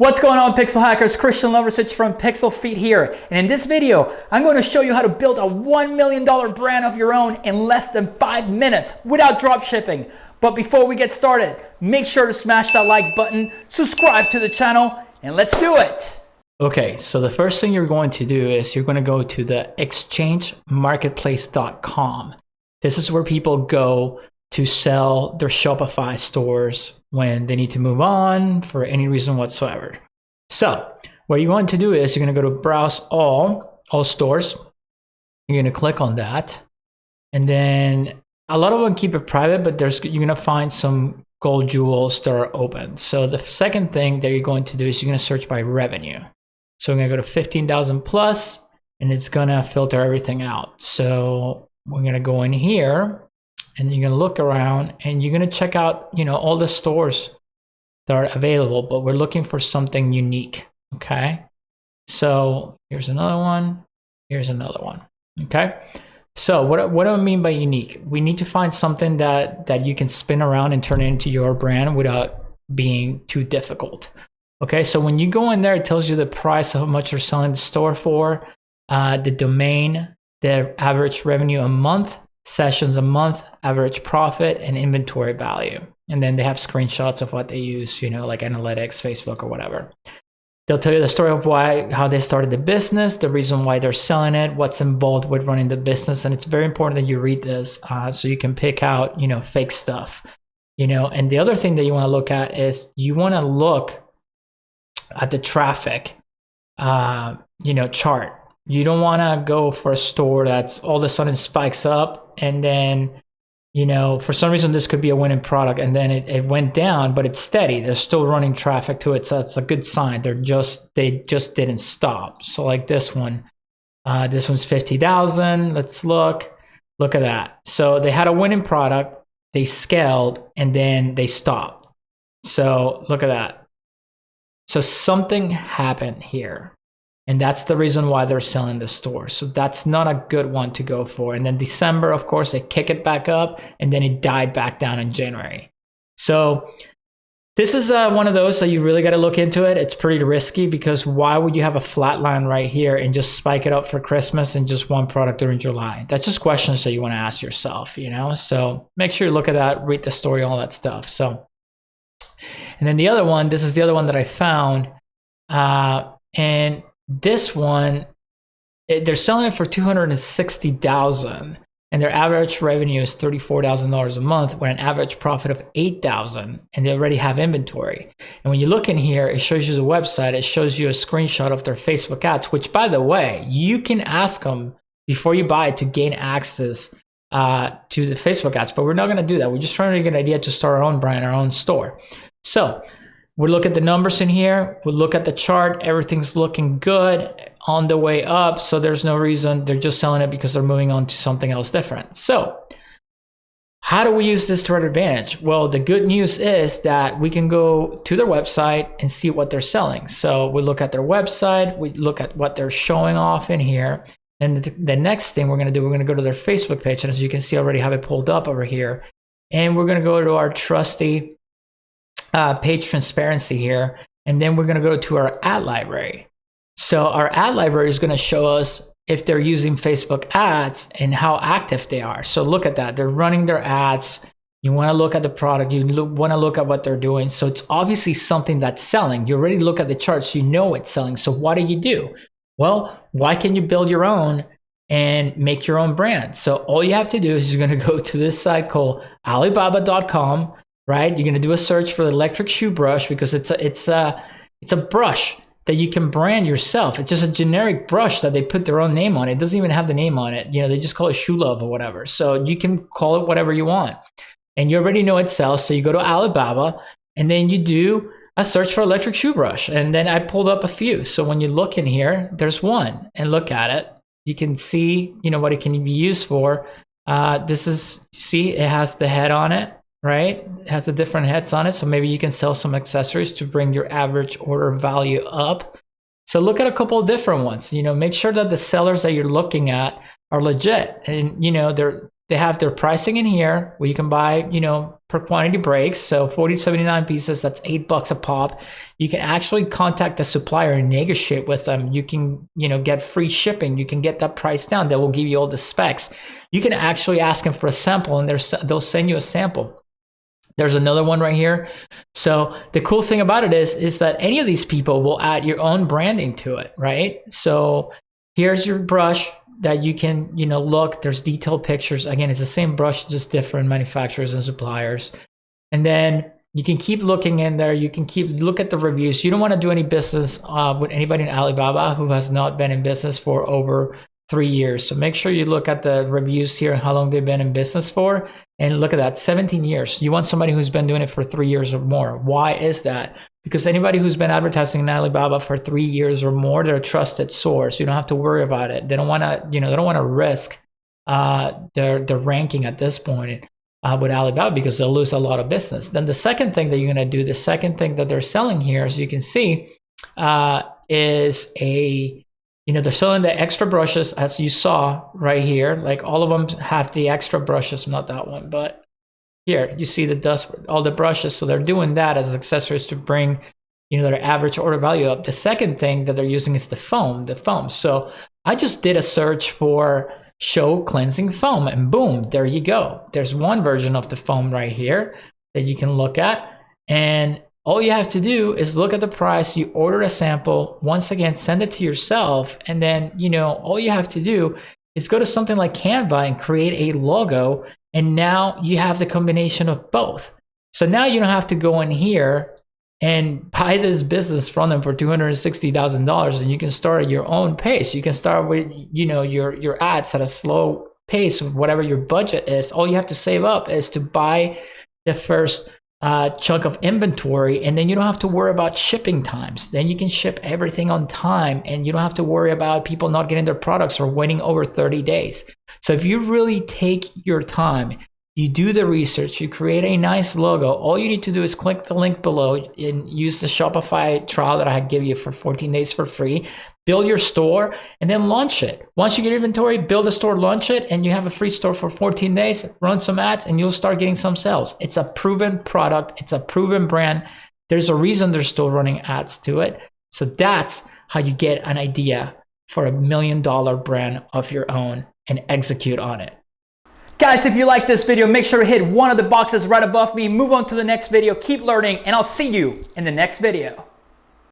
What's going on, Pixel Hackers? Christian Lovrecich from PixlFeed here. And in this video, I'm going to show you how to build a $1 million brand of your own in less than 5 minutes without drop shipping. But before we get started, make sure to smash that like button, subscribe to the channel, and let's do it. Okay, so the first thing you're going to do is you're going to go to the exchangemarketplace.com. This is where people go to sell their Shopify stores when they need to move on for any reason whatsoever. So what you're going to do is you're going to go to browse all stores. You're going to click on that. And then a lot of them keep it private, but you're going to find some gold jewels that are open. So the second thing that you're going to do is you're going to search by revenue. So I'm going to go to 15,000 plus, and it's going to filter everything out. So we're going to go in here, and you're going to look around, and you're going to check out, all the stores that are available, but we're looking for something unique. Okay. So here's another one. Here's another one. Okay. So what do I mean by unique? We need to find something that you can spin around and turn it into your brand without being too difficult. Okay. So when you go in there, it tells you the price of how much you're selling the store for, the domain, the average revenue a month, sessions a month, average profit, and inventory value. And then they have screenshots of what they use, like analytics, Facebook, or whatever. They'll tell you the story of how they started the business, the reason why they're selling it, what's involved with running the business. And it's very important that you read this so you can pick out, fake stuff. And the other thing that you want to look at is you want to look at the traffic, chart. You don't want to go for a store that's all of a sudden spikes up and then, for some reason this could be a winning product and then it went down, but it's steady. They're still running traffic to it. So that's a good sign. They just didn't stop. So like this one, this one's 50,000. Let's look at that. So they had a winning product, they scaled, and then they stopped. So look at that. So something happened here. And that's the reason why they're selling the store. So that's not a good one to go for. And then December, of course, they kick it back up and then it died back down in January. So this is one of those that you really got to look into it. It's pretty risky because why would you have a flat line right here and just spike it up for Christmas and just one product during July? That's just questions that you want to ask yourself, So make sure you look at that, read the story, all that stuff. So, and then the other one, this is the other one that I found. And this one, they're selling it for $260,000, and their average revenue is $34,000 a month with an average profit of $8,000, and they already have inventory. And when you look in here, it shows you the website. It shows you a screenshot of their Facebook ads, which, by the way, you can ask them before you buy it to gain access to the Facebook ads, but we're not going to do that. We're just trying to get an idea to start our own brand, our own store. So we'll look at the numbers in here. We'll look at the chart. Everything's looking good on the way up. So there's no reason. They're just selling it because they're moving on to something else different. So how do we use this to our advantage? Well, the good news is that we can go to their website and see what they're selling. So we look at their website. We look at what they're showing off in here. And the next thing we're going to do, we're going to go to their Facebook page. And as you can see, I already have it pulled up over here. And we're going to go to our trusty page transparency here, and then we're going to go to our ad library. So our ad library is going to show us if they're using Facebook ads and how active they are. So look at that. They're running their ads. You want to look at the product. You want to look at what they're doing. So it's obviously something that's selling. You already look at the charts. You know it's selling. So what do? Well, why can't you build your own and make your own brand? So all you have to do is you're going to go to this site called alibaba.com. Right? You're going to do a search for the electric shoe brush because it's a brush that you can brand yourself. It's just a generic brush that they put their own name on. It doesn't even have the name on it. They just call it Shoe Love or whatever. So you can call it whatever you want. And you already know it sells. So you go to Alibaba and then you do a search for electric shoe brush. And then I pulled up a few. So when you look in here, there's one and look at it. You can see, what it can be used for. See, it has the head on it. Right? It has the different heads on it. So maybe you can sell some accessories to bring your average order value up. So look at a couple of different ones. Make sure that the sellers that you're looking at are legit and, they're they have their pricing in here where you can buy, per quantity breaks. So 40 to 79 pieces, that's $8 a pop. You can actually contact the supplier and negotiate with them. You can, get free shipping. You can get that price down. They will give you all the specs. You can actually ask them for a sample and they'll send you a sample. There's another one right here. So the cool thing about it is that any of these people will add your own branding to it, right? So here's your brush that you can, look, there's detailed pictures. Again, it's the same brush, just different manufacturers and suppliers. And then you can keep looking in there. You can look at the reviews. You don't want to do any business with anybody in Alibaba who has not been in business for over 3 years. So make sure you look at the reviews here, how long they've been in business for, and look at that, 17 years. You want somebody who's been doing it for 3 years or more. Why is that? Because anybody who's been advertising in Alibaba for 3 years or more, they're a trusted source. You don't have to worry about it. They don't want to, they don't want to risk their ranking at this point with Alibaba because they'll lose a lot of business. Then the second thing that you're going to do, the second thing that they're selling here, as you can see, is they're selling the extra brushes, as you saw right here. Like all of them have the extra brushes, not that one, but here you see the dust, all the brushes. So they're doing that as accessories to bring, their average order value up. The second thing that they're using is the foam. So I just did a search for show cleansing foam, and boom, there you go. There's one version of the foam right here that you can look at, and all you have to do is look at the price, you order a sample, once again, send it to yourself, and then, all you have to do is go to something like Canva and create a logo, and now you have the combination of both. So now you don't have to go in here and buy this business from them for $260,000, and you can start at your own pace. You can start with, your ads at a slow pace, whatever your budget is. All you have to save up is to buy the first chunk of inventory, and then you don't have to worry about shipping times. Then you can ship everything on time, and you don't have to worry about people not getting their products or waiting over 30 days. So if you really take your time, you do the research, you create a nice logo, all you need to do is click the link below and use the Shopify trial that I give you for 14 days for free, build your store, and then launch it. Once you get inventory, build a store, launch it, and you have a free store for 14 days, run some ads, and you'll start getting some sales. It's a proven product. It's a proven brand. There's a reason they're still running ads to it. So that's how you get an idea for $1 million brand of your own and execute on it. Guys, if you like this video, make sure to hit one of the boxes right above me. Move on to the next video. Keep learning, and I'll see you in the next video.